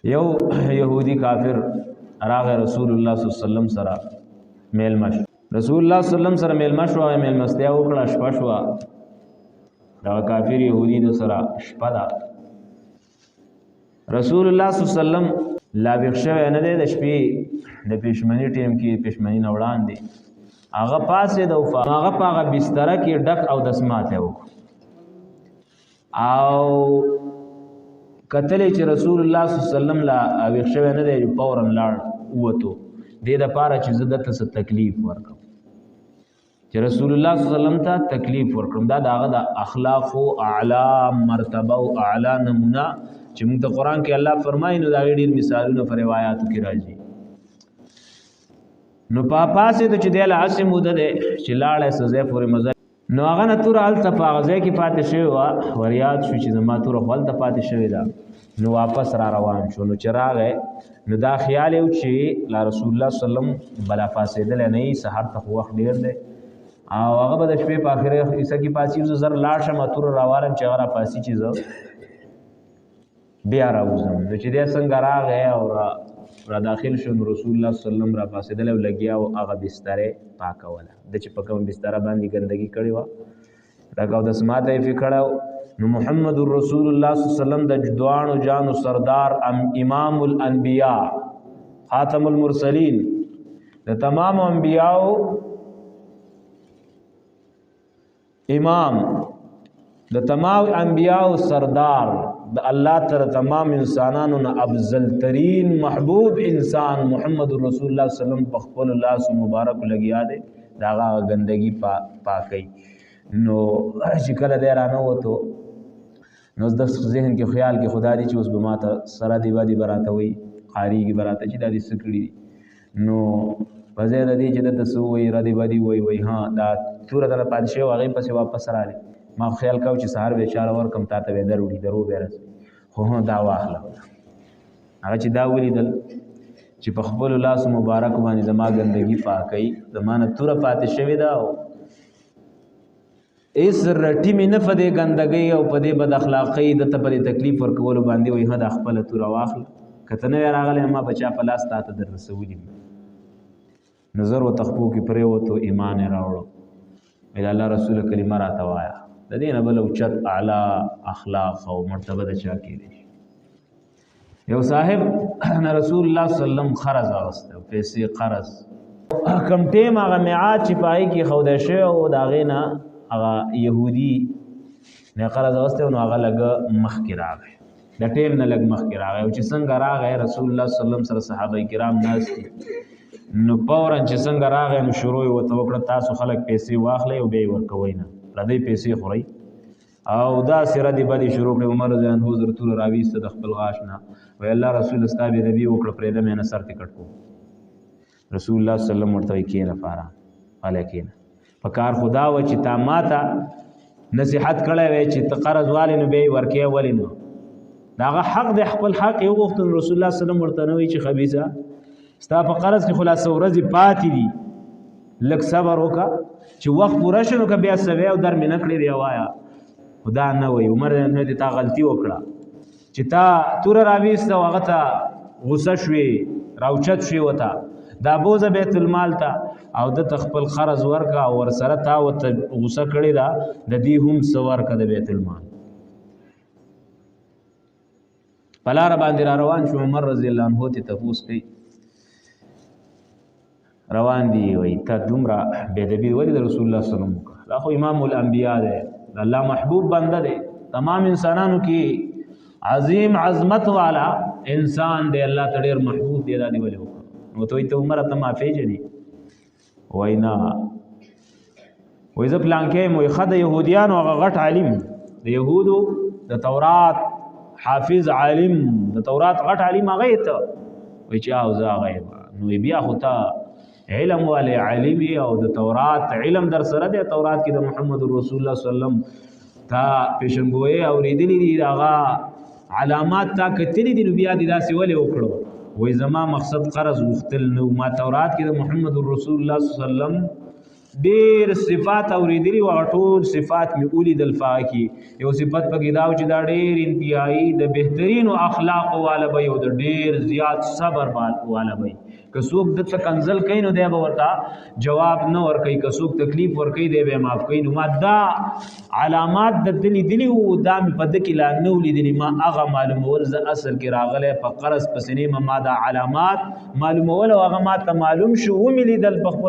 یو یهودی کافر راغی رسول الله صلی الله علیه وسلم سره میلمه شو. رسول الله صلی الله علیه وسلم سره میلمه شو، میلمستیا وکړه، شپه شوه. دغه کافر یهودي د سره شپه ده. رسول الله صلی الله علیه وسلم لا ویښ شوی نه دی، د شپې د پېشمني ټیم کې پېشمني نه وړاندې هغه پاڅېد او هغه په هغه بستره کې ډک اودسمات یې وکړو او کتلې چې رسول الله صلی الله علیه وسلم لا ویښ شوی نه دی، فورا لاړ ووتو دې دپاره چې زه دته څه تکلیف ورکړم، چې رسول الله صلی الله علیه وسلم ته تکلیف ورکړم. دا د هغه د اخلاقو اعلی مرتبه او اعلی نمونه چې موږ د قرآن کې الله فرمایي، نو د هغې ډېر مثالونه په روایاتو کې راځي. نو پاسېدو چې دی له هسې موده دی چې لاړی څه ځای پورې مزل، نو هغه نه توره هلته په هغه ځای کې پاتې شوې وه. وریاد شو چې زما توره خو هلته پاتې شوې ده، نو واپس را روان شو. نو چې راغی نو دا خیال یې و چې لا رسول الله صلی الله علیه وسلم بلا پاسېدلی نه وي، سهار ته خو وخت ډېر دی او هغه به د شپې په آخري حصه کې پاسي، زه زر لاړ شم توره راوارم چې هغه را پاسي چې زه بیا راوځم. نو چې دی څنګه راغی او را داخل شو، نو رسول الله صلی الله علیه وسلم را پاسېدلی او لګیا و هغه بسترې پاکوله. د چې په کومه بستره باندې ګندګي کړې وه لکه اودسمات یې پرې کړی. نو محمد رسول الله صلی الله علیه وسلم د دواړو جانو سردار، امام الانبیاء، خاتم المرسلین، د تمام انبیاءو امام، د تمام انبیاءو سردار، د الله تر تمام انسانانو نه افضل ترین محبوب انسان محمد رسول الله صلی الله علیه وسلم په خپل لاس مبارک لګیا دی د هغه ګندګي پاکوي. نو چې کله دی رانوتو نو د ذهن کې خیال کې خدا دی چې اوس به ماته سره دی ودي به راته وایي، قاریږي به راته چې دا دې څه کړي دي. نو په ځای د دې چې دته څه ووایي ردي بدي وایي ها دا توره دله پاتې شوې وه، هغې پسې واپس راغلی. ما خیال کو چې سهار به چاره ورکم تا ته به دروړي درو به رسي، خو دا واخله. هغه چې دا ولیدل چې په خپلو لاسو مبارک باندې زما ګندګي پاکوي، زما نه توره پاتې شوې ده او هېڅ رټي مې نه په دې ګندګۍ او په دې بد اخلاقۍ دته په دې تکلیف ورکولو باندې وایي ها دا خپله توره واخله، که ته نه وې راغلی ما په چا په لاس تا ته در رسولي. نظر و تخپو کې پرېوتو، ایمان یې راوړو، ویل الله رسول کلمه راته وایه. د دې نه بل اوچت اعلی اخلاق او مرتبه د چا کېدی شي. یو صاحب نه رسول الله صلی الله علیه وسلم قرض اخیستی، پیسې قرض، کم ټیم هغه میعاد چې په هغې کې ښودی شوی و د هغې نه هغه یهودي نه قرض اخیستی نو هغه لږه مخکې راغی، د ټیم نه لږ مخکې راغی. او چې څنګه راغی رسول الله صلی الله علیه وسلم سره صحابه کرام ناست دي، نو فورا چې څنګه راغی نو شروع یې ورته وکړه تاسو خلک پیسې واخلئ او بیا یې ورکوئ نه، پردۍ پیسې خورئ. او داسې ردې بدې شروع کړې. عمر رضی الله عنه زر توره راویسته د خپل غاښ نه، وایي الله رسول ستا بېادبي وکړه پرېږده مې نه سر دې کټ کړو. رسول الله صلی الله علیه وسلم ورته وایي کښېنه فارغ هلی کښېنه. په کار خو دا وه چې تا ما ته نصیحت کړی وی چې ته قرض والې نو بیا یې ورکوې ولې نه، د هغه حق دی، خپل حق یې وغوښتو. رسول الله صلی الله علیه وسلم ورته نه وایي چې خبیثه ستا په قرض کې خو لا څه ورځې پاتې دي، لږ صبر وکړه چې وخت پوره شي نو که بیا څه وی او در مې نه کړې بیا وایه. خو دا نه وایي. عمر نه دې تا غلطي وکړه چې تا توره راویسته او هغه ته غوسه شوې، راوچت شوې ورته، دا بوځه بیت المال ته او دته خپل قرض ورکړه او ورسره تا ورته غوسه کړې ده، د دې هم څه ورکړه د بیت المال. په لاره باندې را روان شو، عمر رضی الله عنه ته تپوس کوي روان دي، وایي ته دومره بېادبي ولې د رسول الله صلی الله علیه وسلم وکړه؟ دا خو امام الانبیا دی، د الله محبوب بنده دی، تمام انسانانو کې عظیم عظمت والا انسان دی، الله ته ډېر محبوب دی، دا دې ولې وکړه؟ نو ته وایي ته عمره ته ما پېژنې؟ وایي نه، وایي زه پلانکی یم، وایي ښه د یهودیانو هغه غټ عالم، د یهودو د تورات حافظ عالم، د تورات غټ عالم هغه یې ته؟ وایي چې او زه هغه یم. نو بیا خو ته علم والے عالم او د تورات علم در سره دی، تورات کې د محمد رسول الله صلی الله علیه وسلم تا پیشنګویې اورېدلي دي، هغه علامات تا کتلي دي، نو بیا دې داسې ولې وکړو؟ وایي زما مقصد قرض غوښتل نه، ما تورات کې د محمد رسول الله صلی الله علیه وسلم ډېر صفات اوریدلي وو ټول صفات مې ولیدل فا کې یو صفت پکې دا و چې دا ډېر انتهایي د بهترینو اخلاقو والا به او د ډېر زیات صبر والا به که څوک دته کنزل کوي نو دی به ورته جواب نه ورکوي که څوک تکلیف ورکوي دی به معاف کوي نو ما دا علامات د ده لیدلي وو دا مې په ده کې لا نه ولیدلي ما هغه معلومول زه اصل کې راغلی په قرض پسې ما دا علامات معلومول او هغه ما ته معلوم شو ومې لیدل په